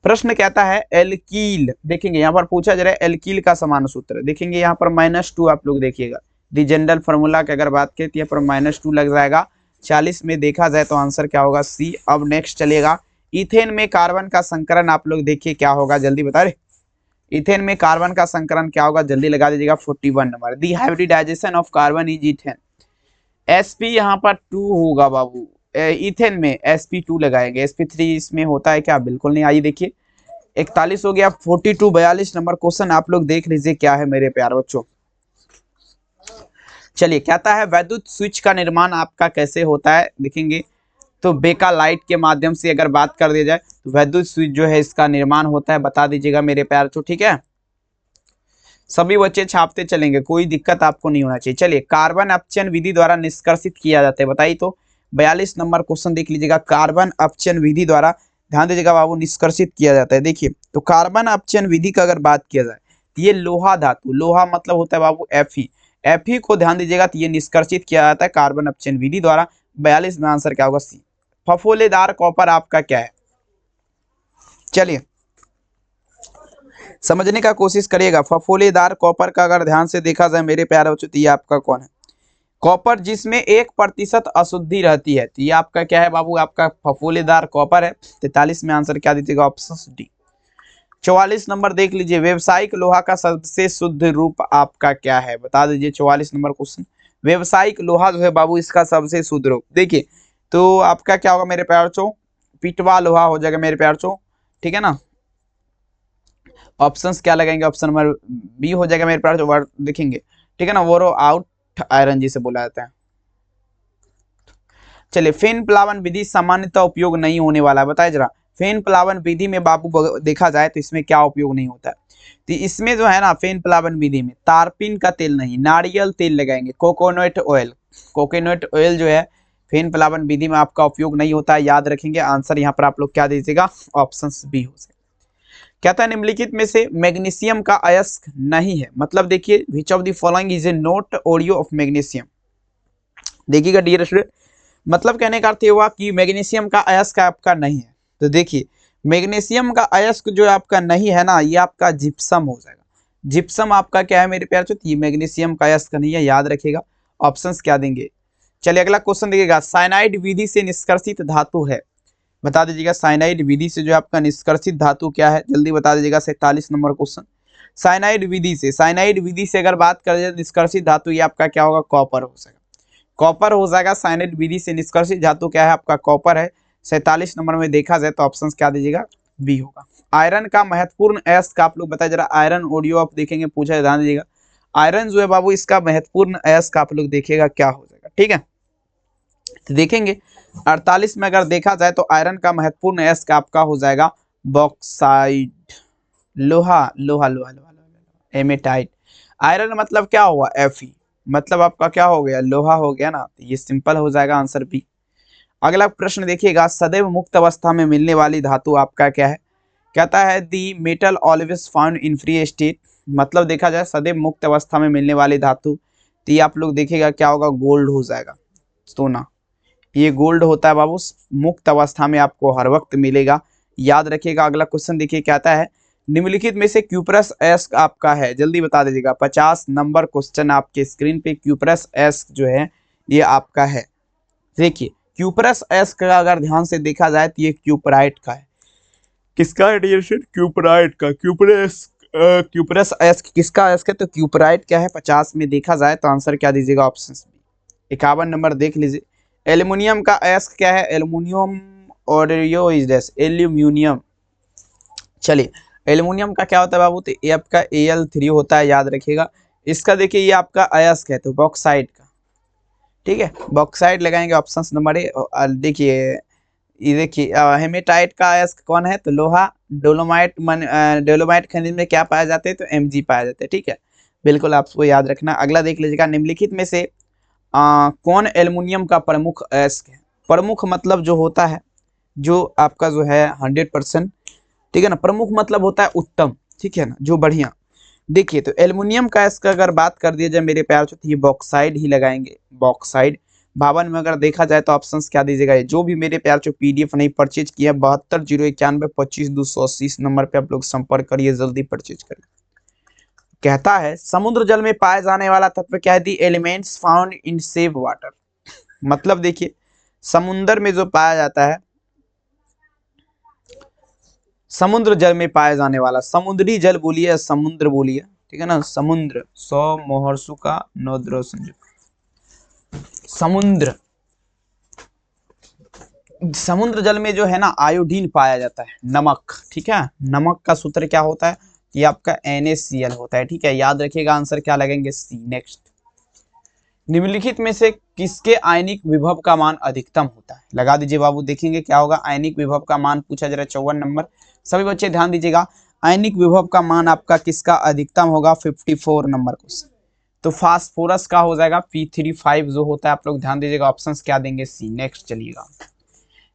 प्रश्न कहता है एल्कील, देखेंगे यहाँ पर पूछा जा रहा है एल्कील का समान सूत्र, देखेंगे यहाँ पर -2 आप लोग देखिएगा, दी जनरल फार्मूला की अगर बात करें तो यहाँ पर -2 लग जाएगा। 40 में देखा जाए तो आंसर क्या होगा? सी। अब नेक्स्ट चलेगा, इथेन में कार्बन का संकरण आप लोग देखिए क्या होगा, जल्दी बता रहे। इथेन में कार्बन का संकरण क्या होगा? जल्दी लगा दीजिएगा। 41 number, the hybridization of carbon is ethane. sp यहाँ पर 2 होगा बाबू, इथेन में sp2 लगाएंगे, sp3 इसमें होता है क्या? बिल्कुल नहीं। आइए देखिए 41 हो गया, 42 42 नंबर क्वेश्चन आप लोग देख लीजिए क्या है मेरे प्यारे बच्चों। चलिए, कहता है वैद्युत स्विच का निर्माण आपका कैसे होता है? देखेंगे तो बेका लाइट के माध्यम से अगर बात कर दी जाए तो वैद्युत स्विच जो है इसका निर्माण होता है, बता दीजिएगा मेरे प्यारे बच्चों, ठीक है। सभी बच्चे छापते चलेंगे, कोई दिक्कत आपको नहीं होना चाहिए। चलिए, कार्बन अपचयन विधि द्वारा निष्कर्षित किया जाता है, बताइए तो। 42 नंबर क्वेश्चन देख लीजिएगा, कार्बन अपचयन विधि द्वारा, ध्यान दीजिएगा बाबू, निष्कर्षित किया जाता है। देखिए तो कार्बन अपचयन विधि का अगर बात किया जाए तो ये लोहा धातु, लोहा मतलब होता है बाबू Fe को ध्यान दीजिएगा, तो ये निष्कर्षित किया जाता है कार्बन अपचयन विधि द्वारा। 42 में आंसर क्या होगा? सी। फफोलेदार कॉपर आपका क्या है? चलिए समझने का कोशिश करिएगा। फफोलेदार कॉपर का अगर ध्यान से देखा जाए मेरे प्यारे बच्चों तो ये आपका कौन है? कॉपर जिसमें 1% अशुद्धि रहती है, तो ये आपका क्या है बाबू? आपका फफोलेदार कॉपर है। 43 में आंसर क्या दीजिएगा? Option D. 44 नंबर देख लीजिए, व्यवसायिक लोहा का सबसे शुद्ध रूप आपका क्या है? बता दीजिए। 44 नंबर क्वेश्चन, व्यवसायिक लोहा जो है बाबू इसका सबसे शुद्ध रूप, देखिए तो आपका क्या होगा मेरे प्यारे बच्चों? पिटवा लोहा हो जाएगा मेरे प्यारे बच्चों, ठीक है ना। ऑप्शंस क्या लगाएंगे? ऑप्शन नंबर बी हो जाएगा मेरे प्यारे बच्चों, देखेंगे, ठीक है ना, वो आउट आयरन जिसे बोला जाता है। चलिए, फेन प्लावन विधि सामान्यतः उपयोग नहीं होने वाला है, बताइए जरा। फेन प्लावन विधि में बाबू देखा जाए तो इसमें क्या उपयोग नहीं होता है? तो इसमें जो है ना, फेन प्लावन विधि में तारपीन का तेल नहीं, नारियल तेल लगाएंगे, कोकोनट ऑयल। कोकोनट ऑयल जो है फेन प्लावन विधि में आपका उपयोग नहीं होता है, याद रखेंगे। आंसर यहाँ पर आप लोग क्या दीजिएगा? ऑप्शन बी हो सके। कहता है निम्नलिखित में से मैग्नीशियम का अयस्क नहीं है, मतलब देखिए विच of the following is A note Oreo of magnesium. देखिएगा डियर स्टूडेंट, मतलब कहने का अर्थ हुआ कि मैग्नीशियम का अयस्क आपका नहीं है। तो देखिए मैग्नीशियम का अयस्क जो आपका नहीं है ना, ये आपका जिप्सम हो जाएगा। जिप्सम आपका क्या है मेरे प्यारे? ये मैग्नीशियम का अयस्क नहीं है, याद रखिएगा। ऑप्शंस क्या देंगे? चलिए अगला क्वेश्चन देखिएगा, साइनाइड विधि से निष्कर्षित धातु है, बता दीजिएगा। साइनाइड विधि से जो आपका निष्कर्षित धातु क्या है? जल्दी बता दीजिएगा। 47 नंबर क्वेश्चन, साइनाइड विधि से, साइनाइड विधि से अगर बात करें निष्कर्षित धातु, ये आपका क्या होगा? कॉपर हो जाएगा, कॉपर हो जाएगा। साइनाइड विधि से निष्कर्षित धातु क्या है? आपका कॉपर है। 47 नंबर में देखा जाए तो ऑप्शन क्या दीजिएगा? बी होगा। आयरन का महत्वपूर्ण अयस्क आप लोग बताए जरा। आयरन ऑडियो आप देखेंगे, पूछा ध्यान दीजिएगा। आयरन जो है बाबू इसका महत्वपूर्ण अयस्क आप लोग देखिएगा क्या हो जाएगा, ठीक है। तो देखेंगे 48 में अगर देखा जाए तो आयरन का महत्वपूर्ण अयस्क आपका हो जाएगा बॉक्साइड, लोहा, लोहा लोहा लोहा, एमेटाइट। आयरन मतलब क्या हुआ? Fe। मतलब आपका क्या हो गया, लोहा हो गया ना, ये सिंपल हो जाएगा आंसर बी। अगला प्रश्न देखिएगा, सदैव मुक्त अवस्था में मिलने वाली धातु आपका क्या है। कहता है the metal always found in free state, मतलब देखा जाए सदैव मुक्त अवस्था में मिलने वाली धातु, तो ये आप लोग देखिएगा क्या होगा, गोल्ड हो जाएगा, सोना। ये गोल्ड होता है बाबू, मुक्त अवस्था में आपको हर वक्त मिलेगा, याद रखिएगा। अगला क्वेश्चन देखिए क्या आता है, निम्नलिखित में से क्यूप्रस एस आपका है, जल्दी बता दीजिएगा। 50 नंबर क्वेश्चन आपके स्क्रीन पे, क्यूप्रस एस जो है ये आपका है। देखिए क्यूप्रस एस का अगर ध्यान से देखा जाए तो ये क्यूपराइट का है। किसका है डियर स्टूडेंट, क्यूपराइट का। क्यूपरस एस किसका एस है, तो क्यूपराइट क्या है 50 में देखा जाए तो आंसर क्या दीजिएगा, ऑप्शन बी। 51 नंबर देख लीजिए, एल्युमिनियम का एस क्या है, एल्युमिनियम और यो इज दिस एल्यूमिनियम। चलिए एल्युमिनियम का क्या होता है बाबू, तो ये आपका Al3 होता है, याद रखिएगा। इसका देखिए ये आपका अयस्क है, तो बॉक्साइड का, ठीक है, बॉक्साइड लगाएंगे ऑप्शन नंबर ए। देखिए ये देखिए हेमेटाइट का अयस्क कौन है, तो लोहा। डोलोमाइट खनिज में क्या पाए जाते हैं, तो Mg पाए जाते हैं, ठीक है, बिल्कुल आपको याद रखना। अगला देख लीजिएगा, निम्नलिखित में से कौन एल्युमिनियम का प्रमुख अयस्क है। प्रमुख मतलब जो होता है, जो आपका जो है 100%, ठीक है ना, प्रमुख मतलब होता है उत्तम, ठीक है ना, जो बढ़िया। देखिए तो एल्युमिनियम का इसका अगर बात कर दिया जाए मेरे प्यार से, तो ये बॉक्साइड ही लगाएंगे, बॉक्साइड। 52 में अगर देखा जाए तो ऑप्शंस क्या दीजिएगा, जो भी मेरे प्यार से पीडीएफ नहीं परचेज किया, 72 091 25 280 नंबर पे आप लोग संपर्क करिए, जल्दी परचेज करिए। कहता है समुद्र जल में पाए जाने वाला तत्व क्या है, the elements found in safe water. मतलब देखिए समुद्र में जो पाया जाता है, समुद्र जल में पाए जाने वाला, समुद्री जल बोलिए या समुद्र बोलिए, ठीक है ना, समुद्र, सौ मोहर्सु का नौद्रो समुद्र। समुद्र जल में जो है ना आयोडीन पाया जाता है, नमक, ठीक है। नमक का सूत्र क्या होता है, ये आपका NaCl होता है, ठीक है, याद रखिएगा। आंसर क्या लगेंगे, सी। नेक्स्ट, निम्नलिखित में से किसके आयनिक विभव का मान अधिकतम होता है, लगा दीजिए बाबू, देखेंगे क्या होगा। आयनिक विभव का मान पूछा जा रहा है, 54 नंबर। सभी बच्चे ध्यान दीजिएगा, आयनिक विभव का मान आपका किसका अधिकतम होगा, 54 नंबर क्वेश्चन। तो फास्फोरस का हो जाएगा P35 जो होता है, आप लोग ध्यान दीजिएगा, ऑप्शंस क्या देंगे, सी। नेक्स्ट चलिएगा,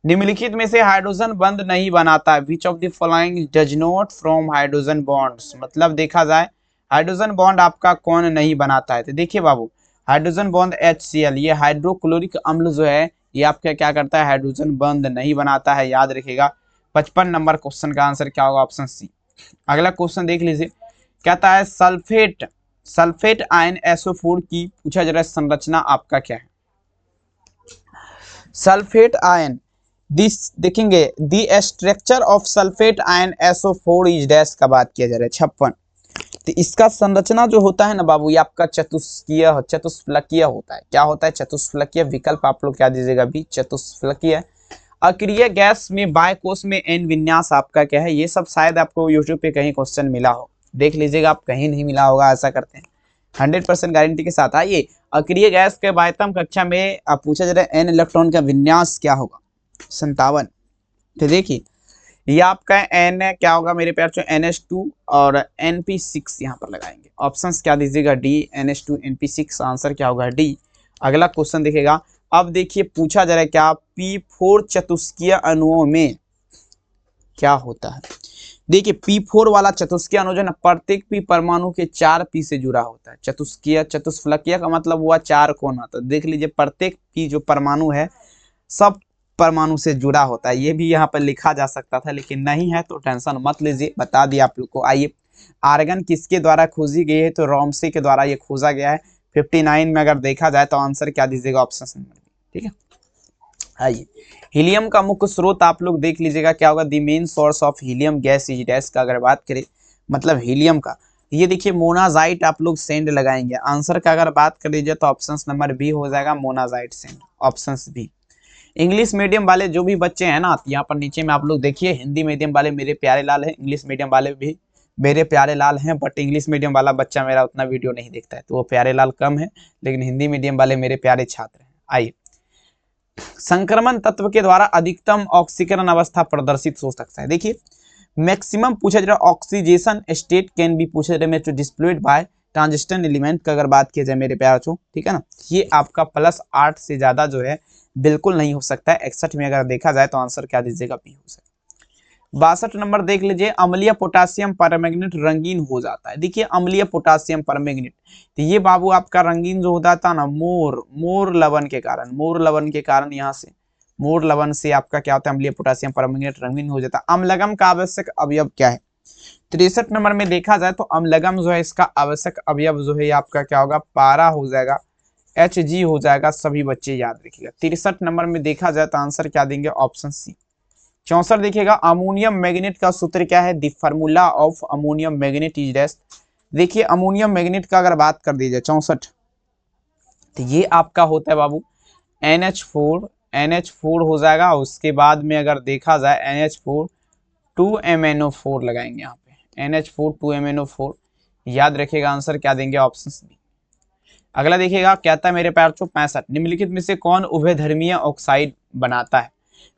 निम्नलिखित में से हाइड्रोजन बंध नहीं बनाता है, which of the following does not from hydrogen bonds. मतलब देखा जाए हाइड्रोजन बॉन्ड आपका कौन नहीं बनाता है, तो देखिए बाबू हाइड्रोजन बॉन्ड HCl, ये हाइड्रोक्लोरिक अम्ल जो है ये आपका क्या करता है, हाइड्रोजन बॉन्ड नहीं बनाता है, याद रखिएगा। 55 नंबर क्वेश्चन का आंसर क्या होगा, ऑप्शन सी। अगला क्वेश्चन देख लीजिए, कहता है सल्फेट आयन SO4 की पूछा जा रहा है संरचना आपका क्या है। सल्फेट आयन, दिस देखेंगे, the structure of sulphate ion SO4 is dash का बात किया जा रहा है, 56। तो इसका संरचना जो होता है ना बाबू, ये आपका चतुष्फलकीय होता है। क्या होता है, चतुष्फलकीय। विकल्प आप लोग क्या दीजिएगा, भी, चतुष्फलकीय। अक्रिय गैस में बायकोष में N विन्यास आपका क्या है, ये सब शायद आपको यूट्यूब पे कहीं क्वेश्चन मिला हो, देख लीजिएगा आप, कहीं नहीं मिला होगा, ऐसा करते हैं 100% गारंटी के साथ। आइए, अक्रिय गैस के बाह्यतम कक्षा में आप पूछा जा रहा है N इलेक्ट्रॉन का विन्यास क्या होगा, 57। तो देखिए ये आपका N क्या होगा मेरे प्यार से, NH2 और NP6 यहाँ पर लगाएंगे। ऑप्शंस क्या दीजिएगा, D, NH2, NP6, आंसर क्या होगा, D। अगला क्वेश्चन देखिएगा, अब देखिए पूछा जा रहा है क्या, P4 चतुष्कीय अणुओं में क्या होता है। देखिए P4 वाला चतुष्कीय अणु जो ना, प्रत्येक P परमाणु के 4 P से जुड़ा होता है। चतुष्फलकीय का मतलब हुआ 4 कोना, तो देख लीजिए प्रत्येक P जो परमाणु है सब परमाणु से जुड़ा होता है। ये भी यहाँ पर लिखा जा सकता था लेकिन नहीं है, तो टेंशन मत लीजिए, बता दिया आप लोग को। आइए, आर्गन किसके द्वारा खोजी गई है, तो रॉमसे के द्वारा ये खोजा गया है। 59 में अगर देखा जाए तो आंसर क्या दीजिएगा, ऑप्शन नंबर बी, ठीक है। आइए, हीलियम का मुख्य स्रोत आप लोग देख लीजिएगा क्या होगा, the main source of helium gas is dash का अगर बात करें, मतलब हीलियम का, ये देखिए मोनाजाइट आप लोग सेंड लगाएंगे। आंसर का अगर बात कर लीजिए तो ऑप्शन नंबर बी हो जाएगा, monazite sand, option B. English medium वाले जो भी बच्चे हैं ना, यहाँ पर नीचे में आप लोग देखिए, हिंदी मीडियम वाले मेरे प्यारे लाल हैं, इंग्लिश मीडियम वाले भी मेरे प्यारे लाल हैं, बट इंग्लिश मीडियम वाला बच्चा मेरा उतना वीडियो नहीं देखता है, तो वो प्यारे लाल कम है, लेकिन हिंदी मीडियम वाले मेरे प्यारे छात्र हैं। आइए, संक्रमण तत्व के द्वारा अधिकतम ऑक्सीकरण अवस्था प्रदर्शित हो सकता है। देखिए मैक्सिमम पूछा जा रहा है, ऑक्सीजेशन स्टेट कैन बी पूछा जा रहा है डिस्प्लेड बाय ट्रांजिस्टर एलिमेंट का अगर बात किया जाए मेरे प्यारे बच्चों, ठीक है ना, ये आपका +8 से ज्यादा जो है बिल्कुल नहीं हो सकता है। 61 में अगर देखा जाए तो आंसर क्या दीजिएगा, बी हो सकता है। 62 नंबर देख लीजिए, अम्लीय पोटासियम परमैंगनेट रंगीन हो जाता है। देखिए अम्लीय पोटासियम परमैंगनेट, तो ये बाबू आपका रंगीन जो होता था ना मोर लवण के कारण यहाँ से मोर लवण से आपका क्या होता है, अम्लीय पोटासियम परमैंगनेट रंगीन हो जाता है। अम्लगम का आवश्यक अवयव क्या है? 63 नंबर में देखा जाए तो अम्लगम जो है इसका आवश्यक अवयव जो है आपका क्या होगा, पारा हो जाएगा, Hg हो जाएगा। सभी बच्चे याद रखिएगा। 63 नंबर में देखा जाए तो आंसर क्या देंगे, ऑप्शन सी। 64 देखिएगा, अमोनियम मैग्नेट का सूत्र क्या है? The formula of ammonium magnet is dash. देखिए अमोनियम मैग्नेट का अगर बात कर दीजिए 64, तो ये आपका होता है बाबू NH4 हो जाएगा। उसके बाद में अगर देखा जाए NH4 2MnO4 लगाएंगे यहाँ पे, NH4 2MnO4 याद रखिएगा। आंसर क्या देंगे, ऑप्शन बी। अगला देखिएगा, कहता है मेरे प्यार चो 65, निम्नलिखित में से कौन उभयधर्मीय ऑक्साइड बनाता है?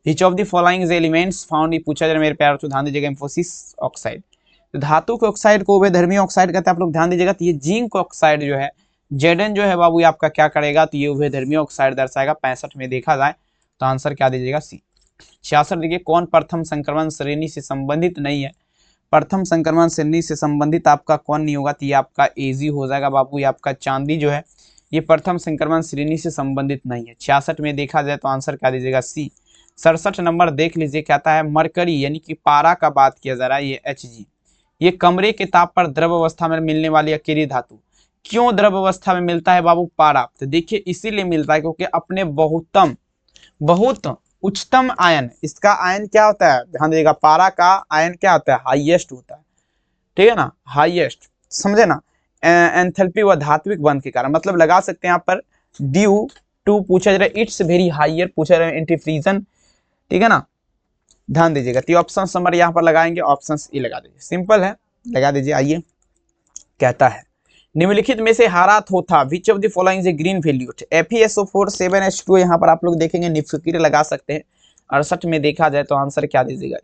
Which of the following elements found, पूछा जा रहा है मेरे प्यार चो, ध्यान दीजिएगा, इंफोसिस ऑक्साइड। तो धातु के ऑक्साइड को उभयधर्मीय ऑक्साइड कहते हैं, आप लोग ध्यान दीजिएगा। तो ये जिंक ऑक्साइड जो है, जेडन जो है बाबू ये आपका क्या करेगा, तो ये उभयधर्मीय ऑक्साइड दर्शाएगा। 65 में देखा जाए तो आंसर क्या दीजिएगा, सी। 66 देखिए, कौन प्रथम संक्रमण श्रेणी से संबंधित नहीं है? प्रथम संक्रमण श्रेणी से संबंधित आपका कौन नहीं होगा, तो ये आपका एजी हो जाएगा बाबू। ये आपका चांदी जो है ये प्रथम संक्रमण श्रेणी से संबंधित नहीं है। 66 में देखा जाए तो आंसर क्या दीजिएगा, सी। 67 नंबर देख लीजिए, कहता है मरकरी यानी कि पारा का बात किया जा रहा है, ये Hg, ये कमरे के ताप पर द्रव अवस्था में मिलने वाली अकेली धातु। क्यों द्रव अवस्था में मिलता है बाबू पारा? तो देखिए इसीलिए मिलता है क्योंकि अपने बहुत उच्चतम आयन, इसका आयन क्या होता है, ध्यान दीजिएगा, पारा का आयन क्या होता है, हाईएस्ट होता है, ठीक है ना, हाईएस्ट, समझे ना, एंथैल्पी व धात्विक बंध के कारण, मतलब लगा सकते हैं यहाँ पर ड्यू टू, पूछा जा रहा है इट्स वेरी हाइयर, पूछा जा रहा है एंटीफ्रीजन, ठीक है ना, ध्यान दीजिएगा। तो ऑप्शन नंबर यहाँ पर लगाएंगे, ऑप्शन ई लगा दीजिए, सिंपल है, लगा दीजिए। आइए, कहता है निम्नलिखित में से हारा थोथा which of the following is green valued, FeSO4 7H2, यहाँ पर आप लोग देखेंगे निफ्किर लगा सकते हैं। 68 में देखा जाए तो आंसर क्या दीजिएगा,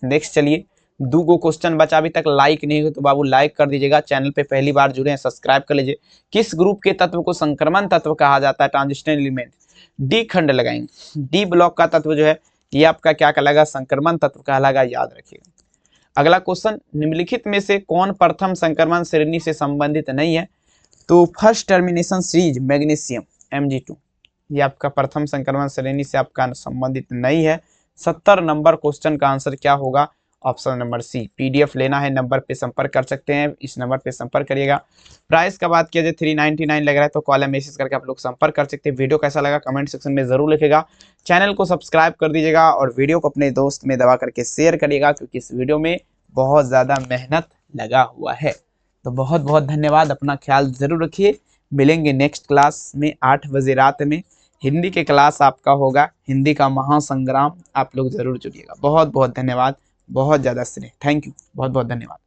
नेक्स्ट। चलिए 2 गो क्वेश्चन बचा, अभी तक लाइक नहीं हो तो बाबू लाइक कर दीजिएगा। चैनल पे पहली बार जुड़े हैं सब्सक्राइब कर लीजिए। किस ग्रुप के तत्व को संक्रमण तत्व कहा जाता है? Transition element. डी खंड लगाएंगे, डी ब्लॉक का तत्व जो है ये आपका क्या कहलाएगा, संक्रमण तत्व कहलाएगा, याद रखिएगा। अगला क्वेश्चन, निम्नलिखित में से कौन प्रथम संक्रमण श्रेणी से संबंधित नहीं है? तो first termination series magnesium Mg2, ये आपका प्रथम संक्रमण श्रेणी से आपका संबंधित नहीं है। 70 नंबर क्वेश्चन का आंसर क्या होगा, ऑप्शन नंबर सी। PDF लेना है, नंबर पे संपर्क कर सकते हैं, इस नंबर पे संपर्क करिएगा। प्राइस का बात किया जाए 399 लग रहा है, तो कॉल या मैसेज करके आप लोग संपर्क कर सकते हैं। वीडियो कैसा लगा कमेंट सेक्शन में जरूर लिखेगा। चैनल को सब्सक्राइब कर दीजिएगा और वीडियो को अपने दोस्त में दबा करके शेयर करिएगा, क्योंकि इस वीडियो में बहुत ज़्यादा मेहनत लगा हुआ है। तो बहुत बहुत धन्यवाद, अपना ख्याल जरूर रखिए। मिलेंगे नेक्स्ट क्लास में 8 बजे रात में। हिंदी के क्लास आपका होगा, हिंदी का महासंग्राम, आप लोग जरूर जुड़िएगा। बहुत बहुत धन्यवाद, बहुत ज़्यादा स्नेह, थैंक यू, बहुत बहुत धन्यवाद।